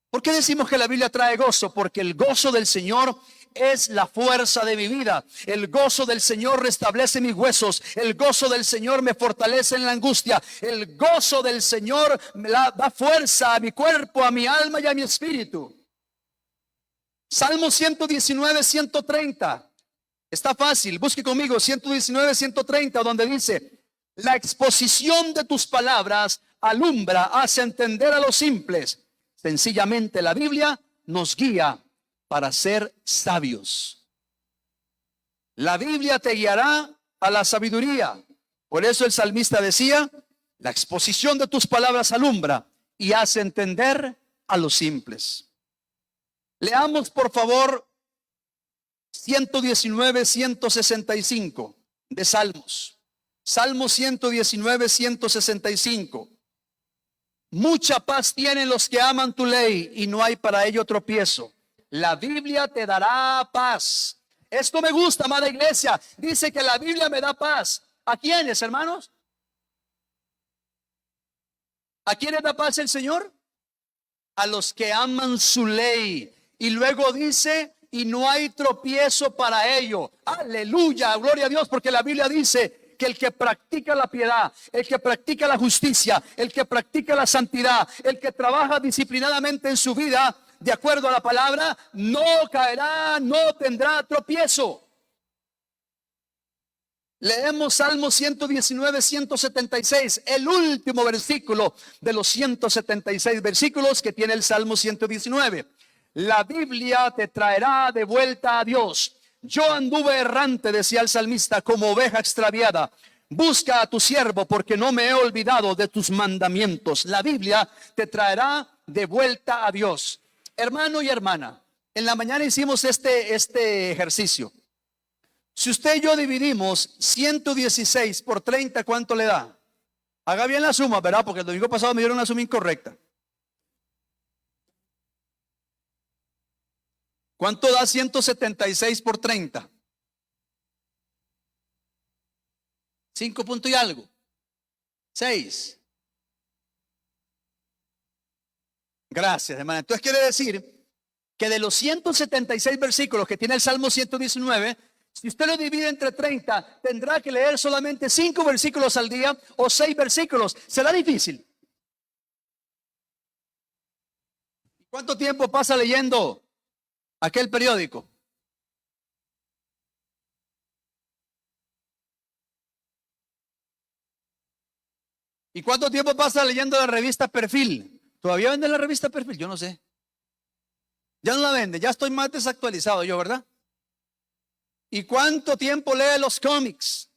¿Por qué decimos que la Biblia trae gozo? Porque el gozo del Señor es la fuerza de mi vida. El gozo del Señor restablece mis huesos. El gozo del Señor me fortalece en la angustia. El gozo del Señor me da fuerza a mi cuerpo, a mi alma y a mi espíritu. Salmo 119, 130. Está fácil, busque conmigo 119, 130, donde dice, la exposición de tus palabras alumbra, hace entender a los simples. Sencillamente la Biblia nos guía para ser sabios. La Biblia te guiará a la sabiduría. Por eso el salmista decía, la exposición de tus palabras alumbra y hace entender a los simples. Leamos por favor 119, 165 de Salmos. Salmo 119, 165. Mucha paz tienen los que aman tu ley y no hay para ello tropiezo. La Biblia te dará paz. Esto me gusta, amada iglesia. Dice que la Biblia me da paz. ¿A quiénes, hermanos? ¿A quiénes da paz el Señor? A los que aman su ley. Y luego dice, y no hay tropiezo para ello. Aleluya, gloria a Dios, porque la Biblia dice que el que practica la piedad, el que practica la justicia, el que practica la santidad, el que trabaja disciplinadamente en su vida, de acuerdo a la palabra, no caerá, no tendrá tropiezo. Leemos Salmo 119, 176, el último versículo de los 176 versículos que tiene el Salmo 119. La Biblia te traerá de vuelta a Dios. Yo anduve errante, decía el salmista, como oveja extraviada. Busca a tu siervo porque no me he olvidado de tus mandamientos. La Biblia te traerá de vuelta a Dios. Hermano y hermana, en la mañana hicimos este ejercicio. Si usted y yo dividimos 116 por 30, ¿cuánto le da? Haga bien la suma, ¿verdad? Porque el domingo pasado me dieron una suma incorrecta. ¿Cuánto da 176 por 30? 5 puntos y algo. 6. Gracias, hermana. Entonces quiere decir que de los 176 versículos que tiene el Salmo 119, si usted lo divide entre 30, tendrá que leer solamente 5 versículos al día o 6 versículos. ¿Será difícil? ¿Cuánto tiempo pasa leyendo aquel periódico? ¿Y cuánto tiempo pasa leyendo la revista Perfil? ¿Todavía venden la revista Perfil? Yo no sé. Ya no la venden, ya estoy más desactualizado yo, ¿verdad? ¿Y cuánto tiempo lee los cómics?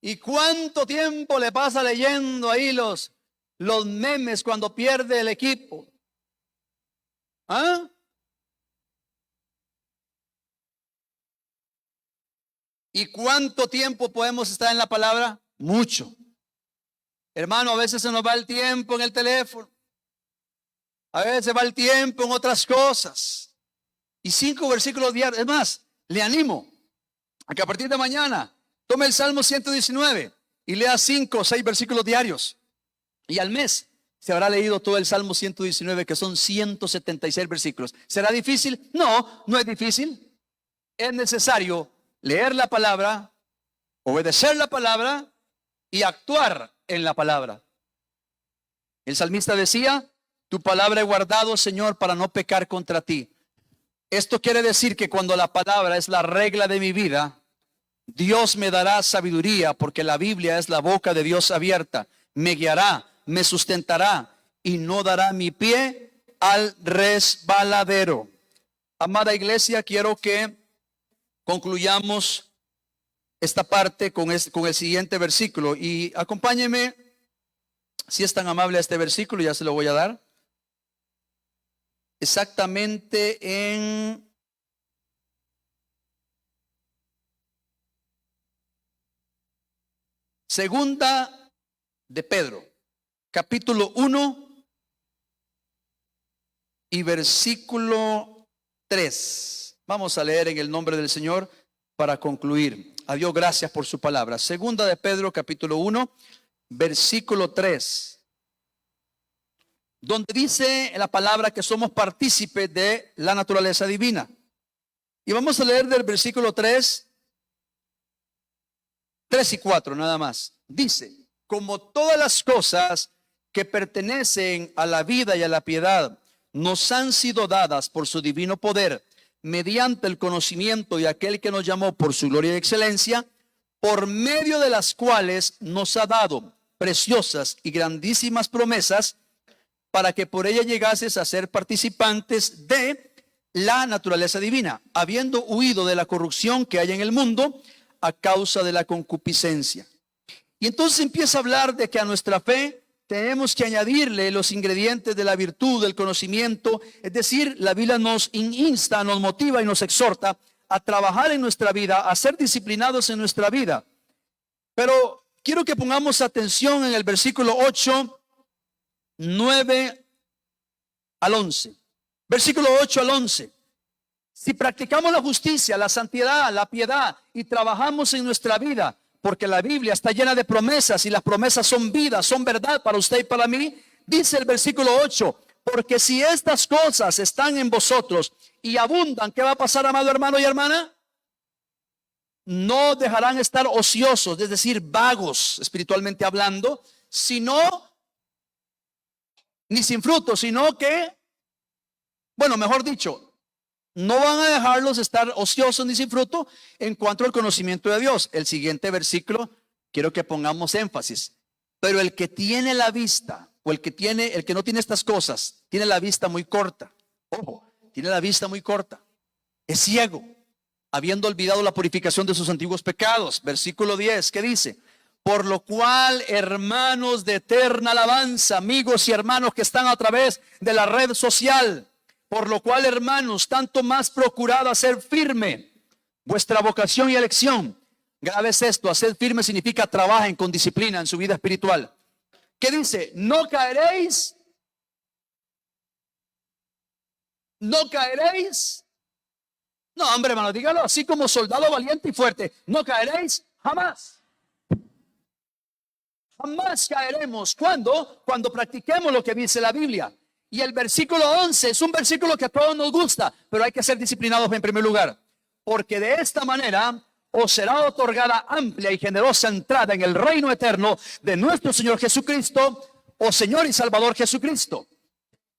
¿Y cuánto tiempo le pasa leyendo ahí los memes cuando pierde el equipo? ¿Ah? ¿Y cuánto tiempo podemos estar en la palabra? Mucho. Hermano, a veces se nos va el tiempo en el teléfono. A veces va el tiempo en otras cosas. Y 5 versículos diarios. Es más, le animo a que a partir de mañana tome el Salmo 119 y lea 5 o 6 versículos diarios. Y al mes se habrá leído todo el Salmo 119, que son 176 versículos. ¿Será difícil? No, no es difícil. Es necesario leer la palabra, obedecer la palabra y actuar en la palabra. El salmista decía: tu palabra he guardado, Señor, para no pecar contra ti. Esto quiere decir que cuando la palabra es la regla de mi vida, Dios me dará sabiduría, porque la Biblia es la boca de Dios abierta. Me guiará, me sustentará y no dará mi pie al resbaladero. Amada iglesia, quiero que concluyamos esta parte con el siguiente versículo. Y acompáñeme, si es tan amable, a este versículo, ya se lo voy a dar. Exactamente en Segunda de Pedro, capítulo 1 y versículo 3. Vamos a leer en el nombre del Señor para concluir. A Dios gracias por su palabra. Segunda de Pedro, capítulo 1, versículo 3. Donde dice la palabra que somos partícipes de la naturaleza divina. Y vamos a leer del versículo 3 y 4 nada más. Dice: como todas las cosas que pertenecen a la vida y a la piedad nos han sido dadas por su divino poder, mediante el conocimiento de aquel que nos llamó por su gloria y excelencia, por medio de las cuales nos ha dado preciosas y grandísimas promesas, para que por ella llegases a ser participantes de la naturaleza divina, habiendo huido de la corrupción que hay en el mundo a causa de la concupiscencia. Y entonces empieza a hablar de que a nuestra fe tenemos que añadirle los ingredientes de la virtud, del conocimiento. Es decir, la Biblia nos insta, nos motiva y nos exhorta a trabajar en nuestra vida, a ser disciplinados en nuestra vida. Pero quiero que pongamos atención en el versículo 8, 9 al 11. Versículo 8 al 11. Si practicamos la justicia, la santidad, la piedad y trabajamos en nuestra vida, porque la Biblia está llena de promesas y las promesas son vida, son verdad para usted y para mí, dice el versículo 8, porque si estas cosas están en vosotros y abundan, ¿qué va a pasar, amado hermano y hermana? No dejarán estar ociosos, es decir, vagos espiritualmente hablando, sino ni sin fruto, sino que, bueno, mejor dicho, no van a dejarlos estar ociosos ni sin fruto en cuanto al conocimiento de Dios. El siguiente versículo, quiero que pongamos énfasis. Pero el que tiene la vista, o el que no tiene estas cosas, tiene la vista muy corta. Ojo, tiene la vista muy corta. Es ciego, habiendo olvidado la purificación de sus antiguos pecados. Versículo 10, ¿qué dice? Por lo cual, hermanos de eterna alabanza, amigos y hermanos que están a través de la red social, por lo cual, hermanos, tanto más procurad hacer firme vuestra vocación y elección. Grave es esto, hacer firme significa trabajen con disciplina en su vida espiritual. ¿Qué dice? No caeréis. No caeréis. No, hombre, hermano, dígalo así como soldado valiente y fuerte. No caeréis jamás. Jamás caeremos. ¿Cuándo? Cuando practiquemos lo que dice la Biblia. Y el versículo 11 es un versículo que a todos nos gusta, pero hay que ser disciplinados en primer lugar. Porque de esta manera os será otorgada amplia y generosa entrada en el reino eterno de nuestro Señor Jesucristo, o Señor y Salvador Jesucristo.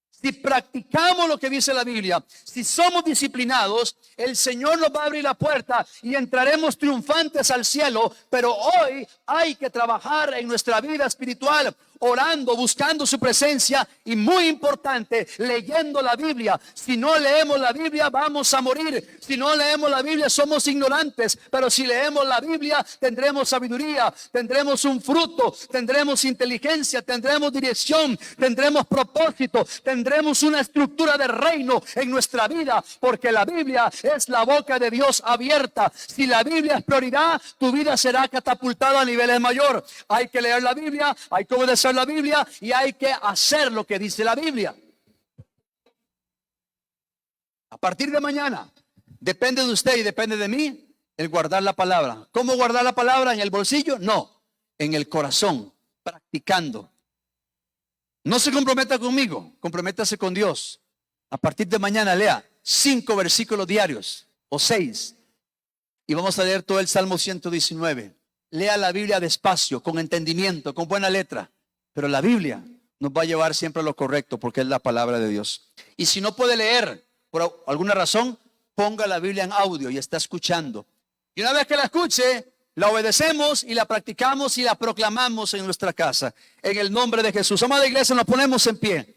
Si practicamos lo que dice la Biblia, si somos disciplinados, el Señor nos va a abrir la puerta y entraremos triunfantes al cielo. Pero hoy hay que trabajar en nuestra vida espiritual, orando, buscando su presencia y, muy importante, leyendo la Biblia. Si no leemos la Biblia, vamos a morir. Si no leemos la Biblia, somos ignorantes. Pero si leemos la Biblia, tendremos sabiduría, tendremos un fruto, tendremos inteligencia, tendremos dirección, tendremos propósito, tendremos una estructura de reino en nuestra vida, porque la Biblia es la boca de Dios abierta. Si la Biblia es prioridad, tu vida será catapultada a niveles mayor. Hay que leer la Biblia, hay que obedecer la Biblia y hay que hacer lo que dice la Biblia. A partir de mañana, depende de usted y depende de mí el guardar la palabra. ¿Cómo guardar la palabra? ¿En el bolsillo? No, en el corazón, practicando. No se comprometa conmigo, comprométase con Dios. A partir de mañana lea 5 versículos diarios o 6 y vamos a leer todo el Salmo 119. Lea la Biblia despacio, con entendimiento, con buena letra. Pero la Biblia nos va a llevar siempre a lo correcto porque es la palabra de Dios. Y si no puede leer por alguna razón, ponga la Biblia en audio y está escuchando. Y una vez que la escuche, la obedecemos y la practicamos y la proclamamos en nuestra casa. En el nombre de Jesús. Amada iglesia, nos ponemos en pie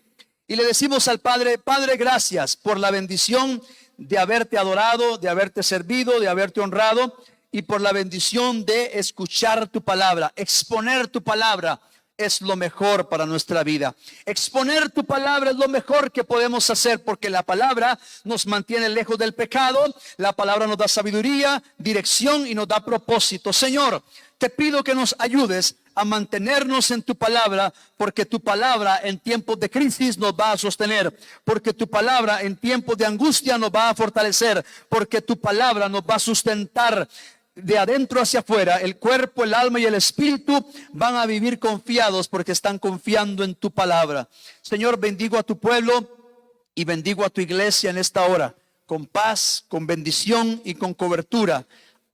y le decimos al Padre: Padre, gracias por la bendición de haberte adorado, de haberte servido, de haberte honrado, y por la bendición de escuchar tu palabra, exponer tu palabra. Es lo mejor para nuestra vida. Exponer tu palabra es lo mejor que podemos hacer, porque la palabra nos mantiene lejos del pecado. La palabra nos da sabiduría, dirección y nos da propósito. Señor, te pido que nos ayudes a mantenernos en tu palabra, porque tu palabra en tiempos de crisis nos va a sostener, porque tu palabra en tiempos de angustia nos va a fortalecer, porque tu palabra nos va a sustentar. De adentro hacia afuera, el cuerpo, el alma y el espíritu van a vivir confiados porque están confiando en tu palabra. Señor, bendigo a tu pueblo y bendigo a tu iglesia en esta hora, con paz, con bendición y con cobertura.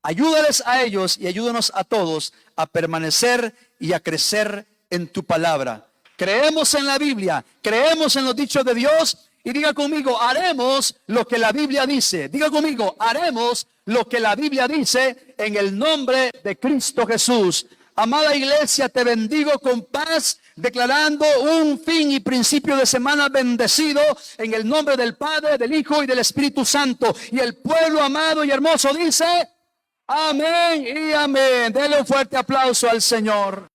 Ayúdales a ellos y ayúdanos a todos a permanecer y a crecer en tu palabra. Creemos en la Biblia, creemos en los dichos de Dios. Y diga conmigo: haremos lo que la Biblia dice. Diga conmigo: haremos lo que la Biblia dice, en el nombre de Cristo Jesús. Amada iglesia, te bendigo con paz, declarando un fin y principio de semana bendecido en el nombre del Padre, del Hijo y del Espíritu Santo. Y el pueblo amado y hermoso dice: amén y amén. Dele un fuerte aplauso al Señor.